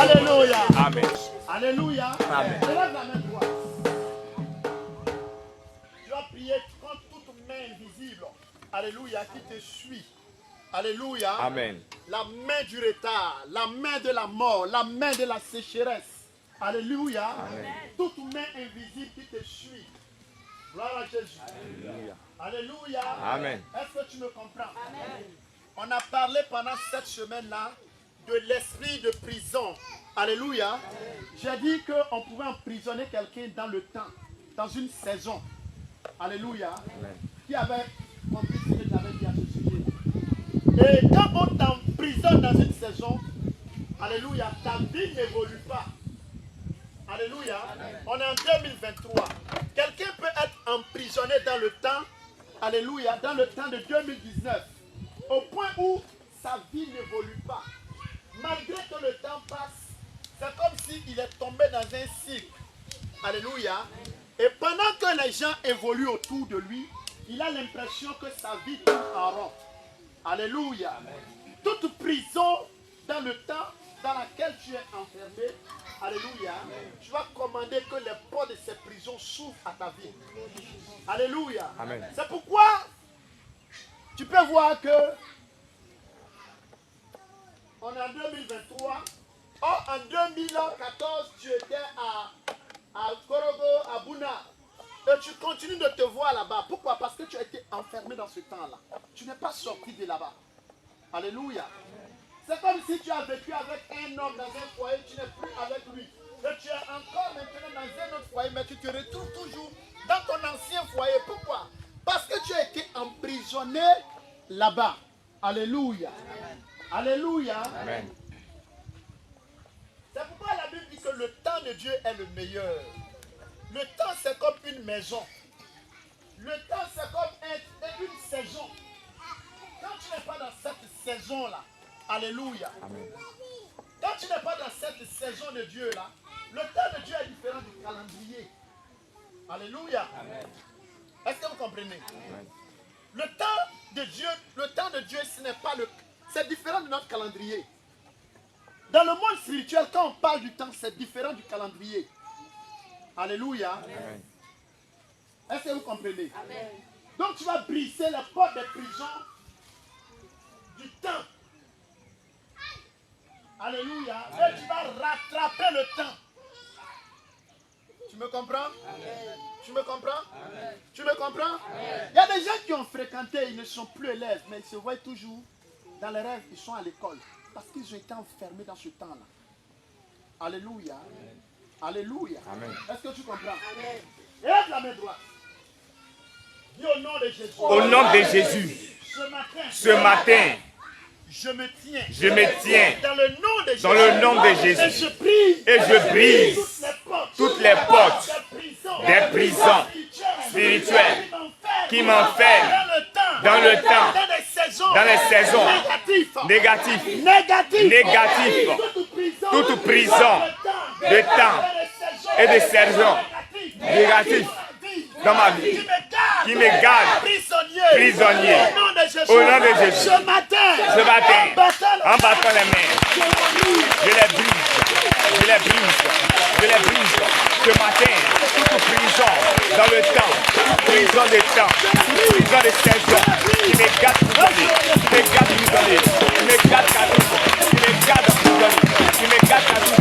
Alléluia. Amen. Alléluia. Amen. Lève la main droite. Tu vas prier contre toute main invisible. Alléluia, qui te suit. Alléluia. Amen. La main du retard, la main de la mort, la main de la sécheresse. Alléluia. Amen. Toute main invisible qui te suit. Gloire à Jésus. Alléluia. Alléluia. Amen. Est-ce que tu me comprends? Amen. On a parlé pendant cette semaine-là de l'esprit de prison. Alléluia. J'ai dit qu'on pouvait emprisonner quelqu'un dans le temps, dans une saison. Alléluia. Amen. Qui avait compris ce que j'avais dit à ce sujet. Et quand on t'emprisonne dans une saison, alléluia, ta vie n'évolue pas. Alléluia. Amen. On est en 2023. Quelqu'un peut être emprisonné dans le temps, alléluia, dans le temps de 2019, au point où sa vie n'évolue pas. Malgré que le temps passe, c'est comme s'il est tombé dans un cycle. Alléluia. Et pendant que les gens évoluent autour de lui, il a l'impression que sa vie tourne en rond. Alléluia. Amen. Toute prison dans le temps dans laquelle tu es enfermé, alléluia, tu vas commander que les portes de ces prisons s'ouvrent à ta vie. Alléluia. Amen. C'est pourquoi tu peux voir que on est en 2023. Or, en 2014, tu étais à Korogo, à Bouna. Et tu continues de te voir là-bas. Pourquoi? Parce que tu as été enfermé dans ce temps-là. Tu n'es pas sorti de là-bas. Alléluia. C'est comme si tu as vécu avec un homme dans un foyer, tu n'es plus avec lui. Et tu es encore maintenant dans un autre foyer, mais tu te retrouves toujours dans ton ancien foyer. Pourquoi? Parce que tu as été emprisonné là-bas. Alléluia. Amen. Alléluia. Amen. C'est pourquoi la Bible dit que le temps de Dieu est le meilleur. Le temps, c'est comme une maison. Le temps, c'est comme une saison. Quand tu n'es pas dans cette saison-là, alléluia. Amen. Quand tu n'es pas dans cette saison de Dieu-là, le temps de Dieu est différent du calendrier. Alléluia. Amen. Est-ce que vous comprenez? Amen. Le temps de Dieu, ce n'est pas le... C'est différent de notre calendrier. Dans le monde spirituel, quand on parle du temps, c'est différent du calendrier. Alléluia. Amen. Est-ce que vous comprenez? Amen. Donc tu vas briser la porte des prisons du temps. Alléluia. Amen. Et tu vas rattraper le temps. Tu me comprends? Amen. Tu me comprends? Amen. Tu me comprends? Amen. Il y a des gens qui ont fréquenté, ils ne sont plus élèves, mais ils se voient toujours dans les rêves, ils sont à l'école. Parce qu'ils ont été enfermés dans ce temps-là. Alléluia. Amen. Alléluia. Amen. Est-ce que tu comprends? Amen. Lève la main droite. Dis au nom de Jésus. Au nom de Jésus. Ce matin, je me tiens dans le nom de Jésus. Dans le nom de Jésus. Et je brise toutes les portes des prisons spirituelles qui m'enferment dans le temps, dans les saisons négatives, toute prison de temps et de saisons négatives dans ma vie, qui me garde prisonnier. Au nom de Jésus. Ce matin, en battant les mains, je les brise. Ce matin, toute prison dans le temps, toute prison de temps, toute prison de saison, qui me garde prisonnier, qui me garde prisonnier, qui me garde caduc, qui me garde prisonnier, qui me garde caduc.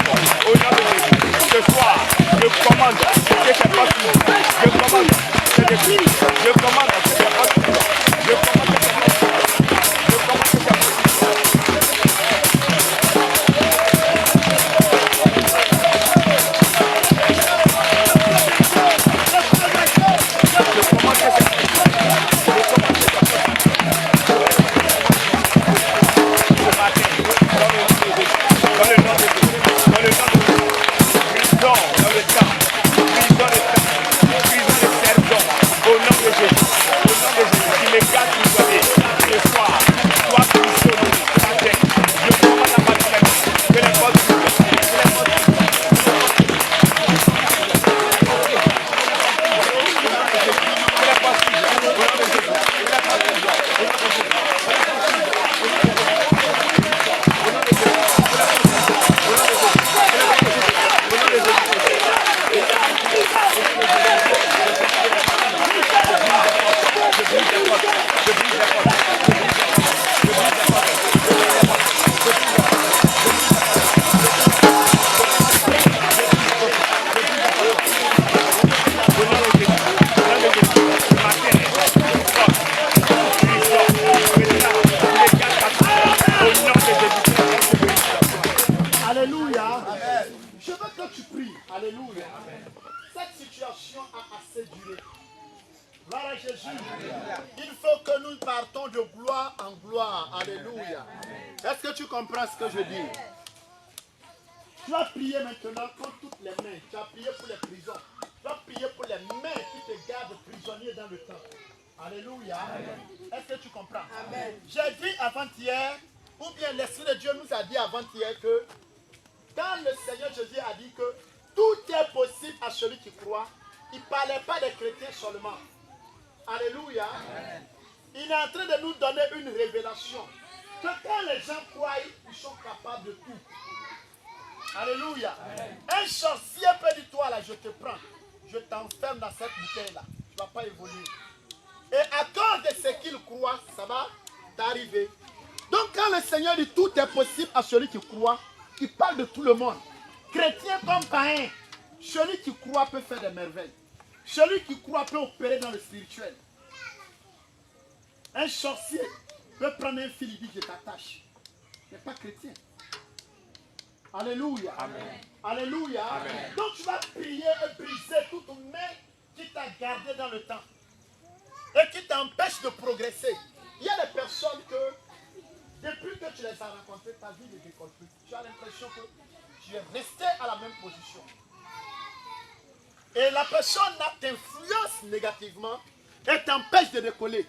Au nom de Jésus. Ce soir, je commande que ces portes s'ouvrent. Je commande que ces portes s'ouvrent. Je commande que ces portes s'ouvrent. Je commande que ces portes s'ouvrent. Je commande que ces portes s'ouvrent. Ce matin, Alléluia. Je veux que tu pries. Alléluia. Cette situation a assez duré. Voilà Jésus. Il faut que nous partons de gloire en gloire. Alléluia. Est-ce que tu comprends ce que je dis? Tu vas prier maintenant contre toutes les mains. Tu vas prier pour les prisons. Tu vas prier pour les mains qui te gardent prisonnier dans le temps. Alléluia. Est-ce que tu comprends? J'ai dit avant-hier, ou bien l'Esprit de Dieu nous a dit avant-hier que quand le Seigneur Jésus a dit que tout est possible à celui qui croit, il ne parlait pas des chrétiens seulement. Alléluia. Il est en train de nous donner une révélation. Que quand les gens croient, ils sont capables de tout. Alléluia. Un sorcier peut dire, toi là, je te prends. Je t'enferme dans cette bouteille là. Tu ne vas pas évoluer. Et à cause de ce qu'il croit, ça va t'arriver. Donc quand le Seigneur dit tout est possible à celui qui croit, il parle de tout le monde. Chrétien comme païen. Celui qui croit peut faire des merveilles. Celui qui croit peut opérer dans le spirituel. Un sorcier peut prendre un fil et dire je t'attache. Il n'est pas chrétien. Alléluia. Amen. Alléluia. Amen. Donc tu vas prier et briser toute main qui t'a gardé dans le temps. Et qui t'empêche de progresser. Il y a des personnes que, depuis que tu les as rencontrées, ta vie ne décolle plus. Tu as l'impression que tu es resté à la même position. Et la personne t'influence négativement et t'empêche de décoller.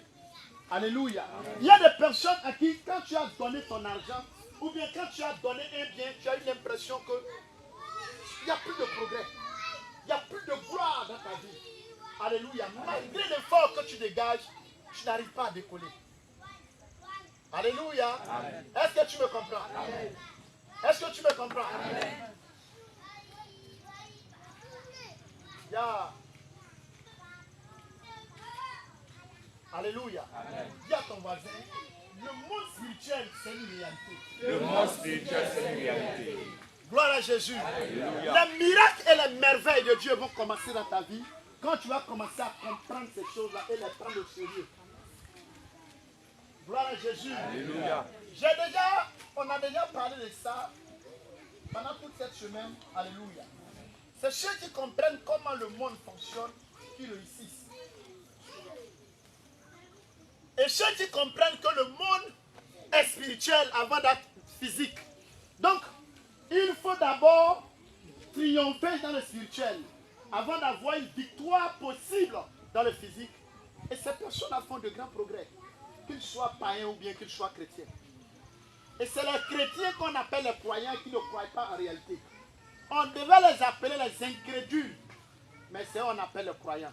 Alléluia. Amen. Il y a des personnes à qui, quand tu as donné ton argent, ou bien quand tu as donné un bien, tu as eu l'impression qu'il n'y a plus de progrès. Il n'y a plus de gloire dans ta vie. Alléluia. Malgré l'effort que tu dégages, tu n'arrives pas à décoller. Alléluia. Est-ce que tu me comprends? Amen. Est-ce que tu me comprends? Amen. Yeah. Alléluia. Amen. Dis à ton voisin, le monde spirituel, c'est une réalité. Le monde spirituel, c'est une réalité. Gloire à Jésus. Alléluia. Les miracles et les merveilles de Dieu vont commencer dans ta vie quand tu vas commencer à comprendre ces choses-là et les prendre au sérieux. Gloire à Jésus. Alléluia. On a déjà parlé de ça pendant toute cette semaine. Alléluia. C'est ceux qui comprennent comment le monde fonctionne qui réussissent. Et ceux qui comprennent que le monde est spirituel avant d'être physique. Donc, il faut d'abord triompher dans le spirituel avant d'avoir une victoire possible dans le physique. Et ces personnes font de grands progrès, qu'ils soient païens ou bien qu'ils soient chrétiens. Et c'est les chrétiens qu'on appelle les croyants qui ne croient pas en réalité. On devait les appeler les incrédules, mais c'est eux qu'on appelle les croyants.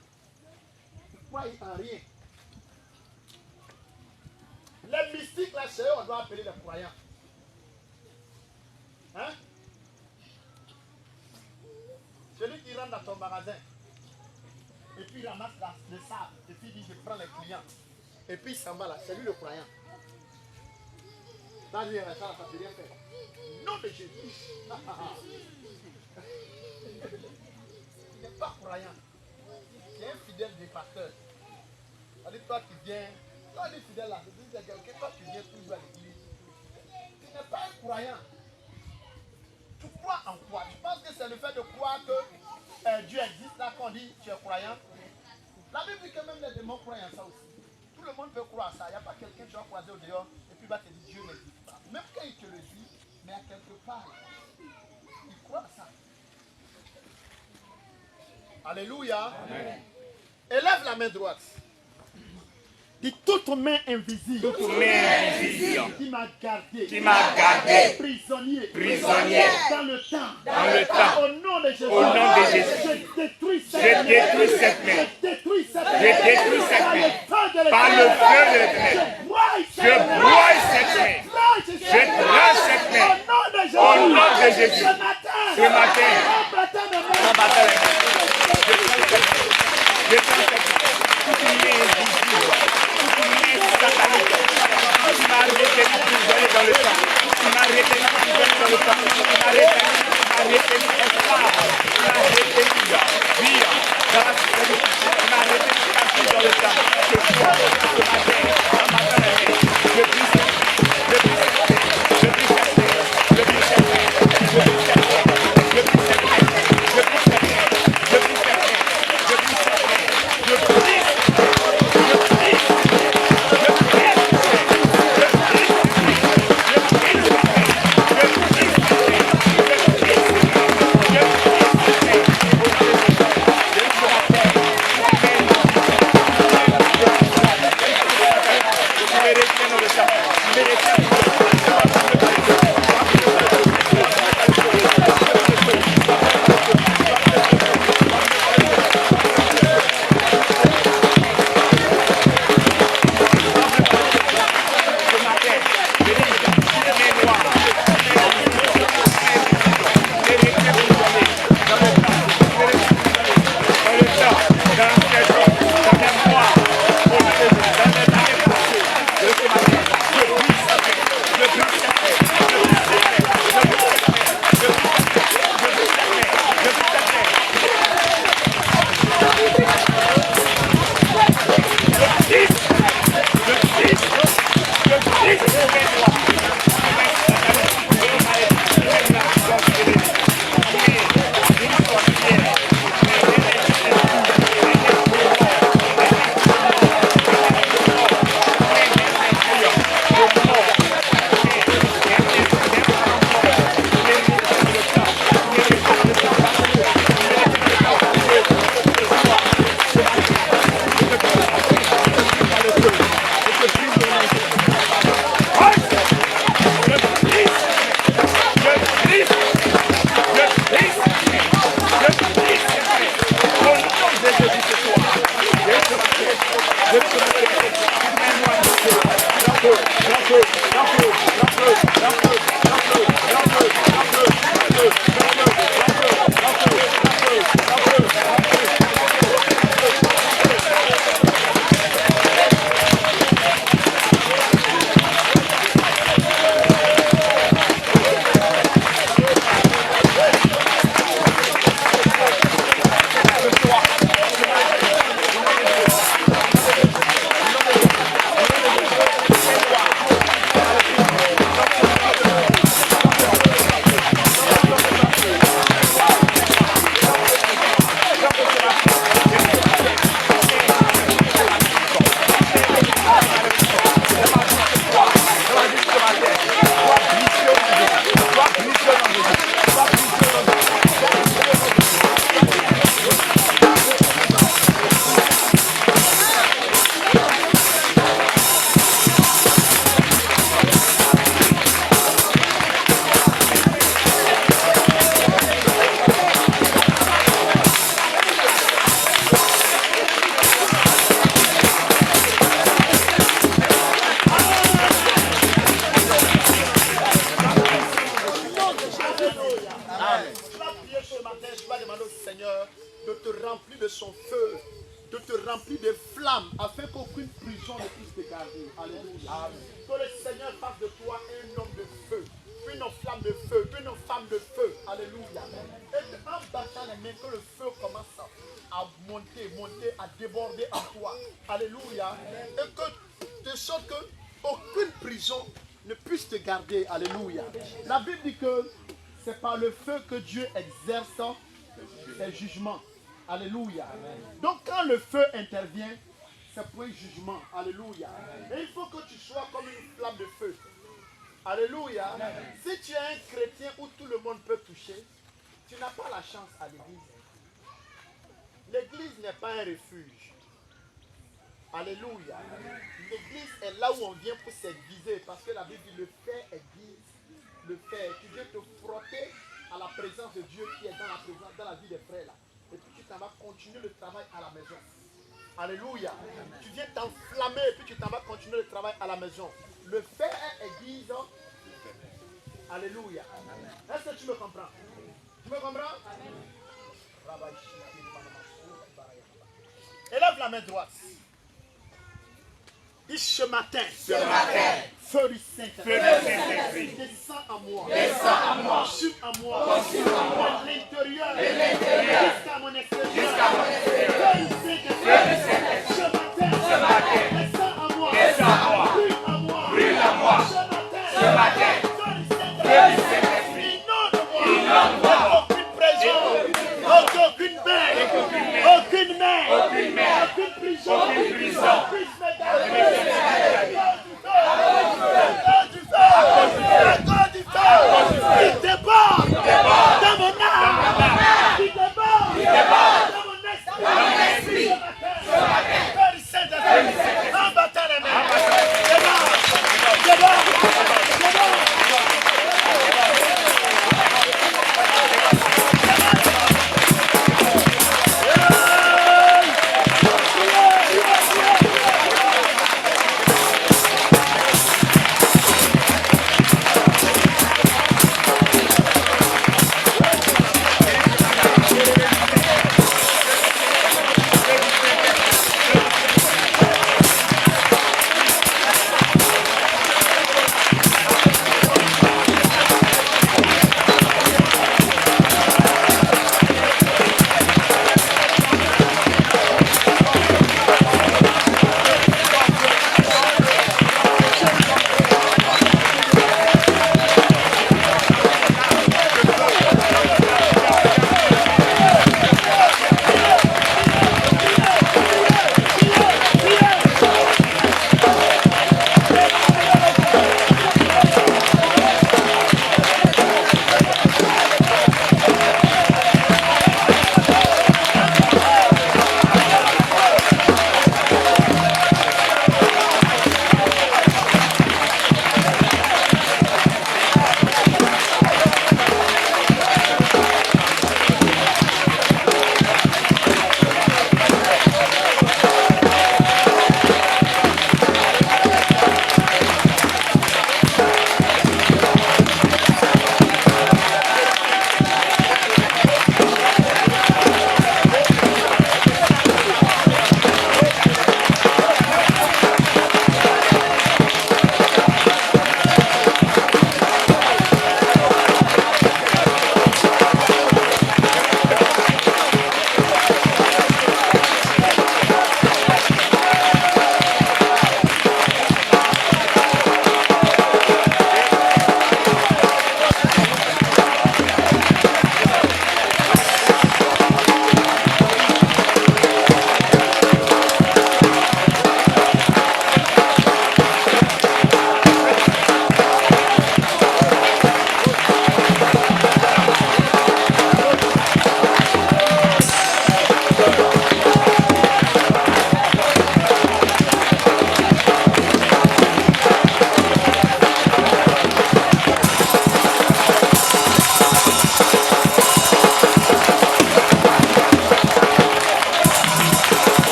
Ils ne croient en rien. Les mystiques, là, c'est eux qu'on doit appeler les croyants. Hein? Celui qui rentre dans ton magasin, et puis il ramasse le sable, et puis il dit je prends les clients. Et puis il s'en va là, c'est lui le croyant. Ça ne peut rien faire. Non de Jésus. Il n'est pas croyant. Il est un fidèle du pasteur. C'est-à-dire toi qui viens, toi tu es fidèle là, c'est quelqu'un, toi tu viens toujours à l'église. Tu n'es pas un croyant. Tu crois en quoi? Tu penses que c'est le fait de croire que Dieu existe là qu'on dit tu es croyant? La Bible dit que même les démons croient en ça aussi. Tout le monde peut croire à ça. Il n'y a pas quelqu'un que tu vas croiser au dehors et puis il va te dire Dieu n'existe pas. Même quand il te le dit, mais à quelque part, il croit à ça. Alléluia. Amen. Élève la main droite. Dis toute main invisible. Toute main invisible. Qui m'a gardé. Qui m'a gardé. Prisonnier. Prisonnier. Dans le temps. Dans le temps. Au nom de Jésus. Au nom de Jésus. Je détruis cette Je main. détruis cette main. Je détruis cette main. Je détruis cette Par main. le feu de Par le feu de l'éternel. Je broie Je broie cette main. Je tranche cette main. Au nom de Jésus. Ce matin. En battant les mains. Je tranche cette main. Toute main invisible. Toute main satanique. Tu m'as retenu prisonnier dans le temps. Tu m'as retenu prisonnier dans le temps. Tu m'as retenu esclave. Tu m'as retenu vie dans la société. Tu m'as retenu captif dans le temps. Je crois ce matin, en battant les mains, je brise cette main. Je brise cette main. Je brise cette main. Je brise cette main. Je brise cette main. Alléluia. Amen. Tu vas prier ce matin, tu vas demander au Seigneur de te remplir de son feu, de te remplir de flammes, afin qu'aucune prison ne puisse te garder. Alléluia. Amen. Que le Seigneur fasse de toi un homme de feu, une flamme de feu, une femme de feu. Alléluia. Et en battant les mains, que le feu commence à monter, à déborder en toi. Alléluia. Et que de sorte que aucune prison ne puisse te garder. Alléluia. La Bible dit que c'est par le feu que Dieu exerce ses jugements. Alléluia. Donc quand le feu intervient, c'est pour un jugement. Alléluia. Et il faut que tu sois comme une flamme de feu. Alléluia. Si tu es un chrétien où tout le monde peut toucher, tu n'as pas la chance à l'église. L'église n'est pas un refuge. Alléluia. L'église est là où on vient pour s'aiguiser, parce que la Bible dit le fer aiguise le fer. Tu viens te frotter à la présence de Dieu qui est dans la vie des frères là. Et puis tu t'en vas continuer le travail à la maison. Alléluia. Tu viens t'enflammer et puis tu t'en vas continuer le travail à la maison. Le fer aiguise. Alléluia. Est-ce que tu me comprends? Tu me comprends? Élève la main droite. Dis ce matin, feu du Saint-Esprit, descends à moi, consume à moi, de l'intérieur, jusqu'à mon extérieur. Feu du Saint-Esprit, ce matin, descends à moi, brûle à moi, ce matin, feu du Saint-Esprit, inonde-moi, aucune prison, aucune main, aucune prison, puisse me garder. Il déborde dans mon âme, il déborde dans mon esprit. Père Saint-Esprit, en battant les mains, déborde.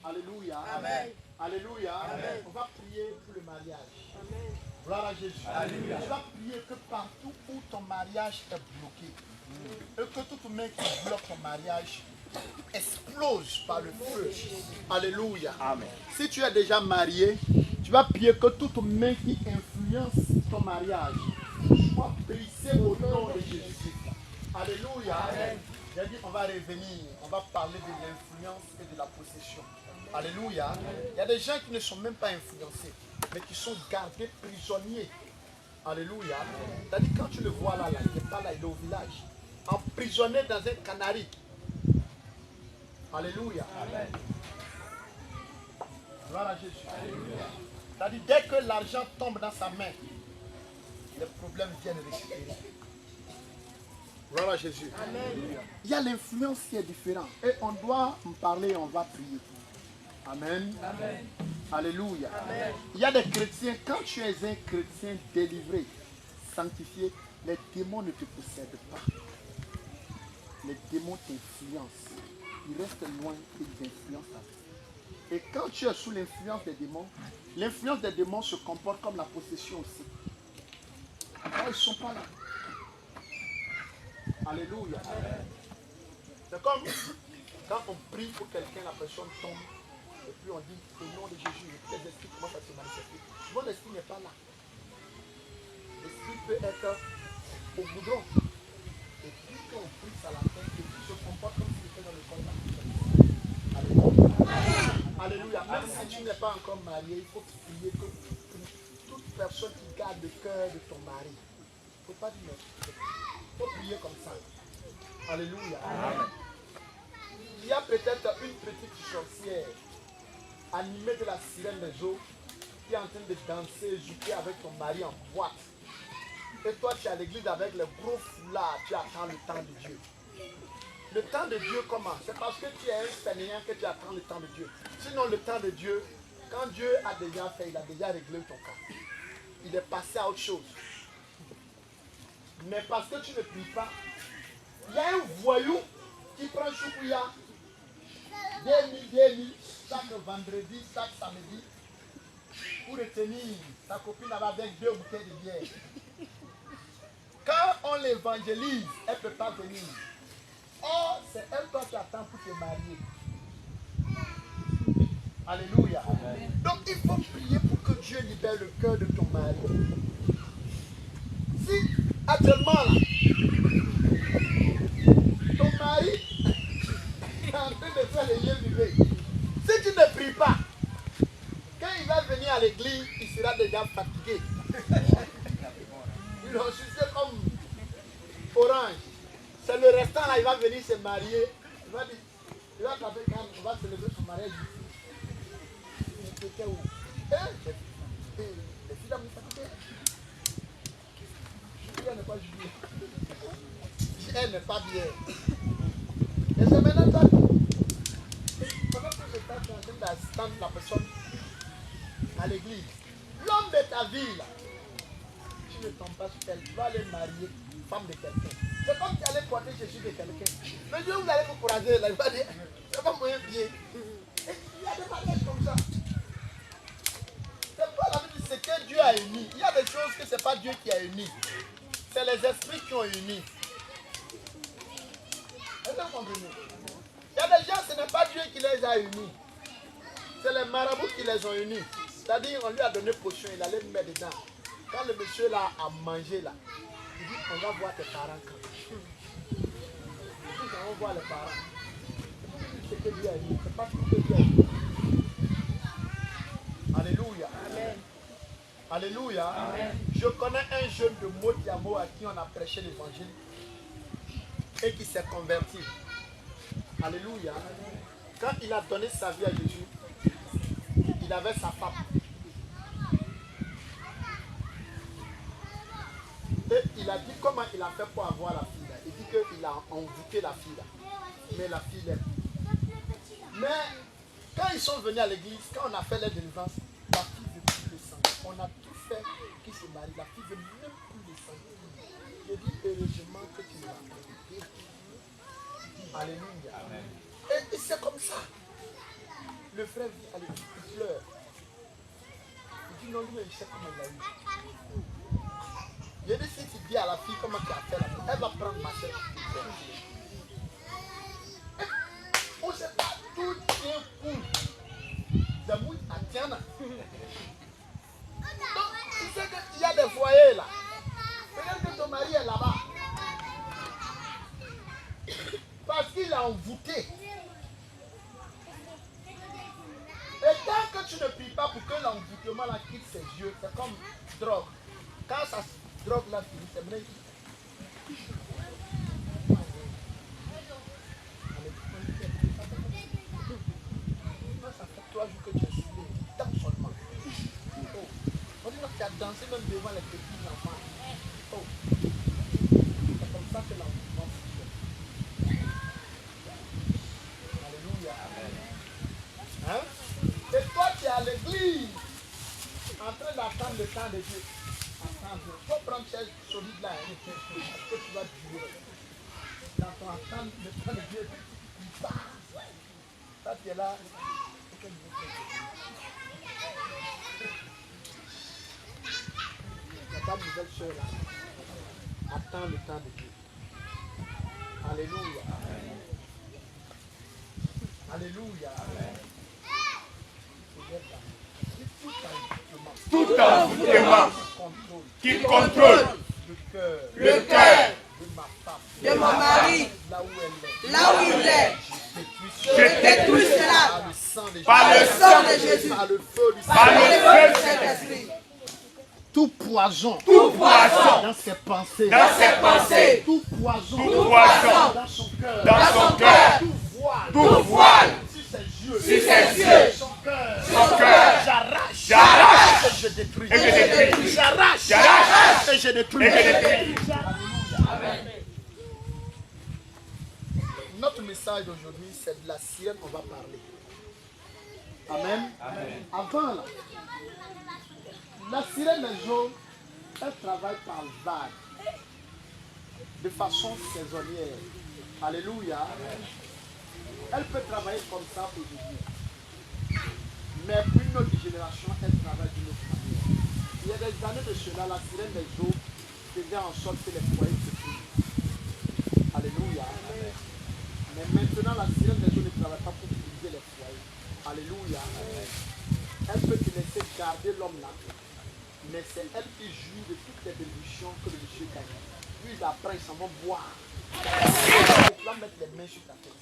Alléluia. Amen. Alléluia. Amen. On va prier pour le mariage. Amen. Gloire à Jésus. Alléluia. Tu vas prier que partout où ton mariage est bloqué, et que toute main qui bloque ton mariage explose par le feu. Alléluia. Amen. Si tu es déjà marié, tu vas prier que toute main qui influence ton mariage soit brisée au nom de Jésus. Alléluia. J'ai dit, on va revenir, on va parler de l'influence et de la possession. Alléluia. Il y a des gens qui ne sont même pas influencés, mais qui sont gardés prisonniers. Alléluia. C'est-à-dire, quand tu le vois là, il n'est pas là, il est au village. Emprisonné dans un canari. Alléluia. Gloire à Jésus. C'est-à-dire, dès que l'argent tombe dans sa main, les problèmes viennent récupérer. Gloire à Jésus. Il y a l'influence qui est différente. Et on doit en parler et on va prier. Amen. Alléluia. Il y a des chrétiens, quand tu es un chrétien délivré, sanctifié, les démons ne te possèdent pas. Les démons t'influencent. Ils restent loin et ils influencent ta vie. Et quand tu es sous l'influence des démons, l'influence des démons se comporte comme la possession aussi. Ils ne sont pas là. Alléluia. C'est comme quand on prie pour quelqu'un, la personne tombe. Et puis on dit, au nom de Jésus, les esprits commencent à se manifester. Souvent l'esprit n'est pas là. L'esprit peut être au goudron. Et puis quand on prie ça la tête, et puis se comporte comme s'il était dans le corps de la personne. Alléluia. Même si tu n'es pas encore marié, il faut prier que toute personne qui garde le cœur de ton mari. Il ne faut pas dire mais il faut prier comme ça. Alléluia. Il y a peut-être une petite sorcière animée de la sirène des eaux qui est en train de danser, jouer avec ton mari en boîte. Et toi tu es à l'église avec le gros foulard, tu attends le temps de Dieu. Le temps de Dieu comment? C'est parce que tu es un fainéant que tu attends le temps de Dieu. Sinon le temps de Dieu, quand Dieu a déjà fait, il a déjà réglé ton cas. Il est passé à autre chose. Mais parce que tu ne pries pas, il y a un voyou qui prend choukouya 2000, chaque vendredi, chaque samedi, pour retenir sa copine là-bas avec 2 bouteilles de bière. Quand on l'évangélise, elle ne peut pas venir. Or, c'est elle toi qui attends pour te marier. Alléluia. Donc, il faut prier pour que Dieu libère le cœur de ton mari. Si, actuellement, là, ton mari est en train de faire les liens vivés, si tu ne pries pas, quand il va venir à l'église, il sera déjà fatigué. Il va sucer comme orange. C'est le restant là, il va venir se marier. Il va dire, il va taper quand on va célébrer son mariage ici. C'était où? Les filles là, vous fatiguées. Elle n'est pas jubilée. Elle n'est pas bien. Et c'est maintenant ça. Pendant que je suis en train d'assister la personne à l'église, l'homme de ta vie là, tu ne tombes pas sur elle, tu vas aller marier une femme de quelqu'un. C'est comme tu allais porter Jésus de quelqu'un. Le Dieu vous allez vous courager là, il va dire, c'est pas moyen bien. Et il y a des mariages comme ça. C'est pas la vie, c'est que Dieu a uni. Il y a des choses que c'est pas Dieu qui a uni. C'est les esprits qui ont uni. Est-ce que vous comprenez? Il y a des gens, ce n'est pas Dieu qui les a unis. C'est les marabouts qui les ont unis. C'est-à-dire, on lui a donné potion, il allait mettre dedans. Quand le monsieur là a mangé là, il dit, on va voir tes parents quand. Il dit, on va voir les parents. C'est ce que Dieu a dit. C'est pas ce que Dieu a dit. Alléluia. Amen. Alléluia. Amen. Je connais un jeune de Motiamo à qui on a prêché l'évangile et qui s'est converti. Alléluia. Quand il a donné sa vie à Jésus, il avait sa femme. Et il a dit comment il a fait pour avoir la fille là. Il dit qu'il a envoûté la fille là. Mais la fille l'aime. Mais quand ils sont venus à l'église, quand on a fait les délivrances, la fille ne veut plus le sang. On a tout fait qu'il se marie. La fille ne veut même plus le sang. Je dis heureusement que tu l'as fait. Alléluia. Et c'est comme ça. Le frère dit, allez, il pleure. Il dit non, lui, il sait comment il a eu. Il dit, si tu dis à la fille comment tu as fait, elle va prendre ma soeur. On ne sait pas tout d'un coup. Zamou à Tiana. Donc, tu sais qu'il y a des foyers là. Peut-être que ton mari est là-bas. Parce qu'il a envoûté. Et tant que tu ne pries pas pour que l'envoûtement là quitte ses yeux, c'est comme drogue. Quand ça drogue là finit, c'est vrai. Ça fait 3 jours que tu es saoulé. Danse seulement. Oh. On dit que tu as dansé même devant les petits enfants. Oh. C'est comme ça que l'envoûtement fonctionne. Alléluia. Hein? Et toi, tu es à l'église, en train d'attendre le temps de Dieu. Attends, il faut prendre cette solide là, que tu vas durer. Dans ton attente, le temps de Dieu, il part. Toi, tu es là. Il n'y a pas de nouvelle soeur là. Attends le temps de Dieu. Alléluia. Alléluia. Tout envoûtement qui contrôle le cœur de mon mari, là où il est, je détruis cela par le sang de Jésus, par le feu du par le feu du Saint-Esprit. Tout poison tout poison dans ses pensées, dans ses pensées, tout poison tout poison dans son cœur, dans son cœur, tout voile tout voile sur ses sur ses yeux, son cœur, j'arrache et je détruis, et je détruis, j'arrache j'arrache et je détruis. et je détruis. Notre message d'aujourd'hui, c'est de la sirène qu'on va parler. Amen. Avant là, la sirène des eaux, elle travaille par vagues, de façon saisonnière. Alléluia. Elle peut travailler comme ça aujourd'hui. Mais pour une autre génération, elle travaille d'une autre manière. Il y a des années de cela, la sirène des eaux faisait en sorte que les foyers se brûlent. Alléluia. Mais maintenant, la sirène des eaux ne travaille pas pour briser les foyers. Alléluia. Elle peut te laisser garder l'homme là. Mais c'est elle qui joue de toutes les bénédictions que le monsieur gagne. Lui, il apprend, il s'en va boire. Tu vas mettre les mains sur ta tête.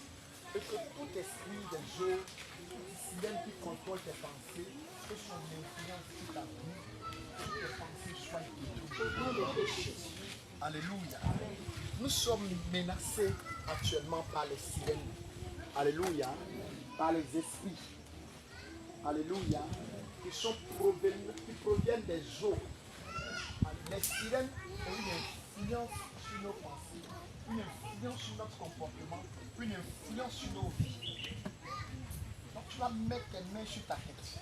Et que tout esprit des eaux, toute sirène qui contrôle tes pensées, que son influence sur ta vie, que tes pensées soient détruites. Alléluia. Nous sommes menacés actuellement par les sirènes. Alléluia. Par les esprits. Alléluia. Qui proviennent des eaux. Les sirènes ont une influence sur nos pensées, une influence sur notre comportement, une influence sur nos vies. Donc tu vas mettre tes mains sur ta tête.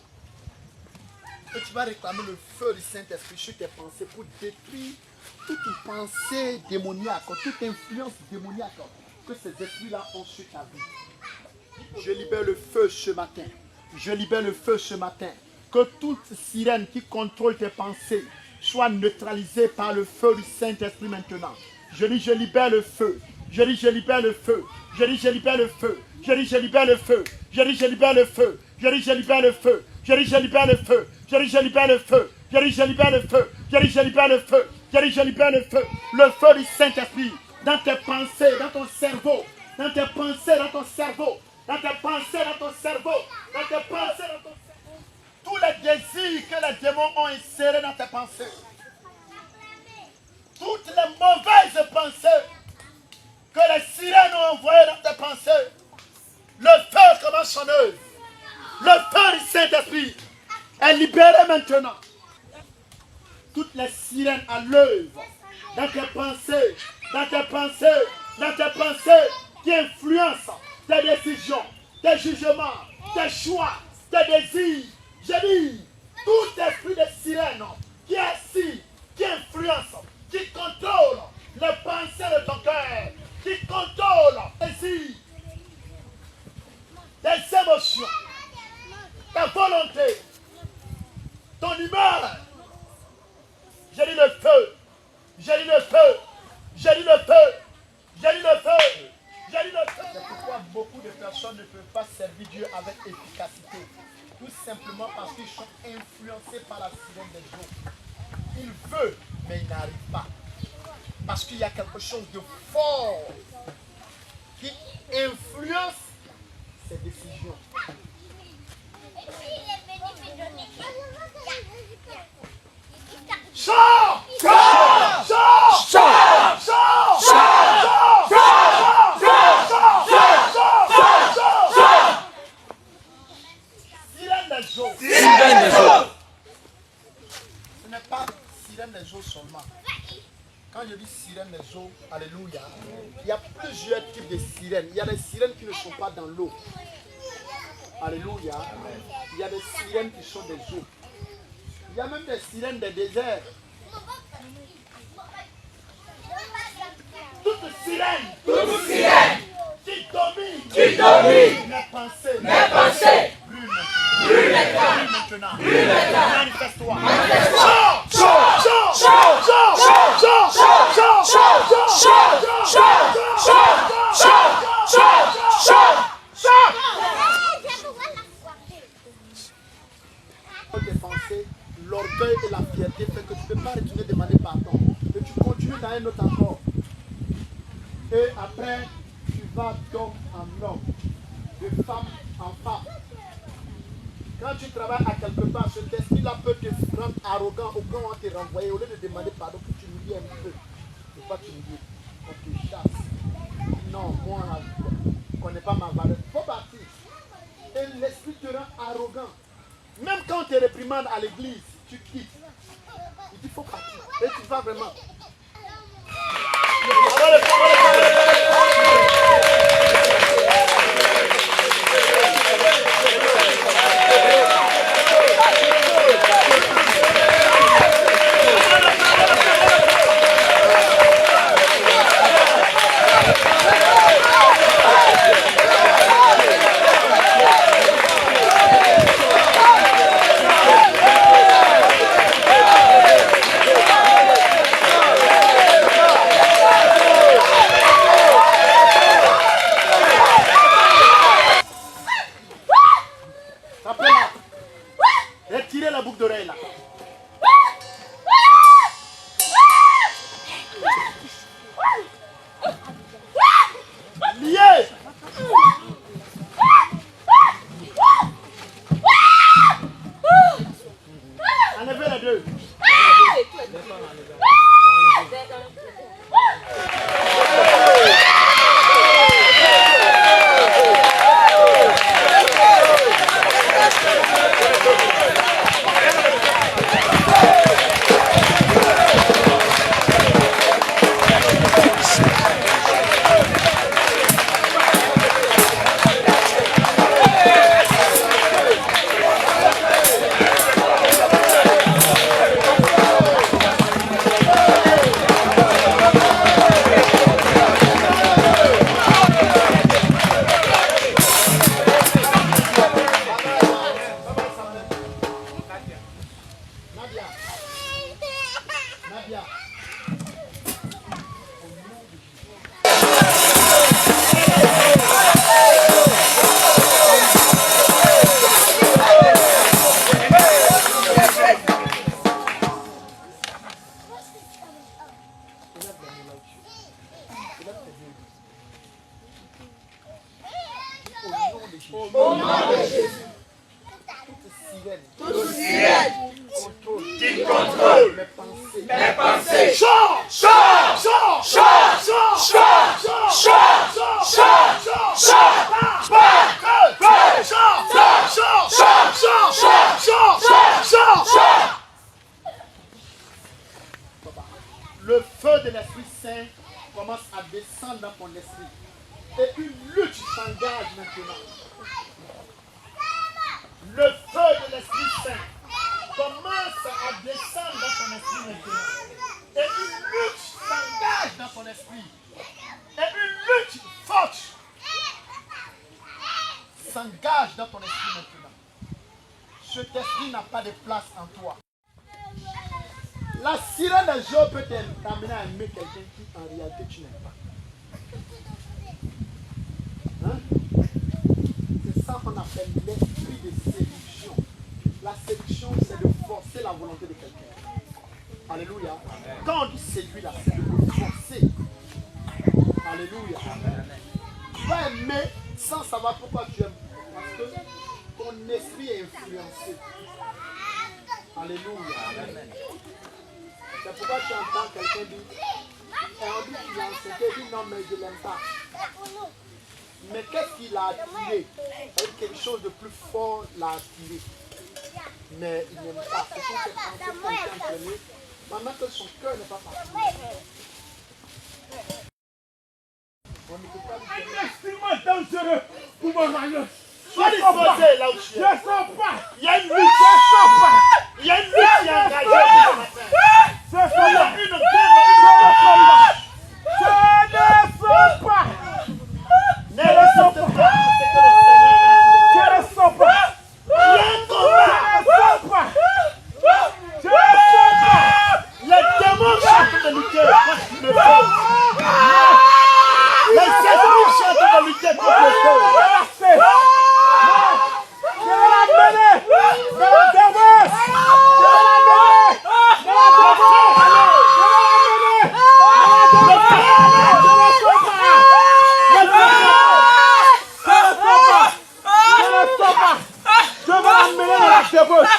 Et tu vas réclamer le feu du Saint-Esprit sur tes pensées pour détruire toute pensée démoniaque, toute influence démoniaque que ces esprits-là ont sur ta vie. Je libère le feu ce matin. Je libère le feu ce matin. Que toute sirène qui contrôle tes pensées soit neutralisée par le feu du Saint-Esprit maintenant. Je dis, je libère le feu. Je dis, je libère le feu. Je dis, je libère le feu. Je dis, je libère le feu. Je dis, je libère le feu. Je dis, je libère le feu. Je dis, je libère le feu. Je dis, je libère le feu. Je dis, je libère le feu. Je dis, je libère le feu. Je dis, je libère le feu. Le feu du Saint-Esprit dans tes pensées, dans ton cerveau. Dans tes pensées, dans ton cerveau. Dans tes pensées, dans ton cerveau. Dans tes pensées, dans ton cerveau. Tous les désirs que les démons ont insérés dans tes pensées. Toutes les mauvaises pensées que les sirènes ont envoyées dans tes pensées. Le feu commence son œuvre. Le feu du Saint-Esprit est libéré maintenant. Toutes les sirènes à l'œuvre dans tes pensées, dans tes pensées, dans tes pensées qui influencent tes décisions, tes jugements, tes choix, tes désirs. Je dis, tout esprit de sirène qui est assis, qui influence, qui contrôle les pensées de ton cœur, qui contrôle les désirs, les émotions, volonté, ton humeur. J'ai dit le feu, j'ai dit le feu, j'ai dit le feu, j'ai dit le feu, j'ai dit le feu. C'est pourquoi beaucoup de personnes ne peuvent pas servir Dieu avec efficacité. Tout simplement parce qu'ils sont influencés par la sirène des eaux. Ils veulent, mais ils n'arrivent pas. Parce qu'il y a quelque chose de fort qui influence ces décisions. Chant! Chant! Chant! Chant! Chant! Sirène des eaux. Sirène des eaux. Ce n'est pas sirène des eaux seulement. Quand je dis sirène des eaux, alléluia, il y a plusieurs types de sirènes. Il y a des sirènes qui ne sont pas dans l'eau. Alléluia. Il y a des sirènes qui sont des eaux. Il y a même des sirènes des déserts. Toute sirène qui domine mes pensées, brûle maintenant. Manifeste-toi. Tes pensées, l'orgueil et la fierté fait que tu ne peux pas retourner demander pardon. Et tu continues dans un autre encore. Et après, tu vas d'homme en homme, de femme en femme. Quand tu travailles à quelque part, cet esprit-là peut te rendre arrogant au point où on te renvoie. Au lieu de demander pardon, que tu nous dis un peu. Il faut pas tu nous dis, on te chasse. Non, moi, on ne connaît pas ma valeur. Il faut partir. Et l'esprit te rend arrogant. Même quand on te réprimande à l'église, tu quittes. Il dit, il faut partir. Et tu vas vraiment. Retirez la boucle d'oreille là. Lié. Enlevez les deux. Le feu de l'Esprit Saint commence à descendre dans ton esprit. Et une lutte s'engage maintenant. Le feu de l'Esprit Saint commence à descendre dans ton esprit maintenant. Et une lutte s'engage dans ton esprit. Et une lutte forte s'engage dans ton esprit maintenant. cet esprit n'a pas de place en toi. La sirène de Job peut t'amener à aimer quelqu'un qui en réalité tu n'aimes pas. Hein? C'est ça qu'on appelle l'esprit de séduction. La séduction, c'est de forcer la volonté de quelqu'un. Alléluia. Quand on dit séduire là, c'est de le forcer. Alléluia. Tu vas aimer sans savoir pourquoi tu aimes. Parce que ton esprit est influencé. Alléluia. C'est pourquoi tu entends quelqu'un dire, on dit qu'il a insulté, il dit non mais je ne l'aime pas. Mais qu'est-ce qu'il a attiré? Quelque chose de plus fort l'a attiré. Mais il n'aime pas. Ce sont ces pensées qui ont été entraînées pendant que son cœur n'est pas parti. On ne peut pas lui dire. Extrêmement dangereux pour mon mariage. Sois disposé là où tu es. Je ne sens pas. Il y a une lutte. Je ne sens pas. Il y a une lutte qui est engagée ce matin. Je ne sens pas. Il y a une guerre. Je ne sens pas. Ne le sens pas. Je ne sens pas. Il y a un combat. Je ne sens pas. Je ne sens pas. Les démons chantent de lutter contre le feu. Les esprits chantent de lutter contre le feu. Je vais la mener. Je vais la déverser. Je vais la mener. Je vais la déverser.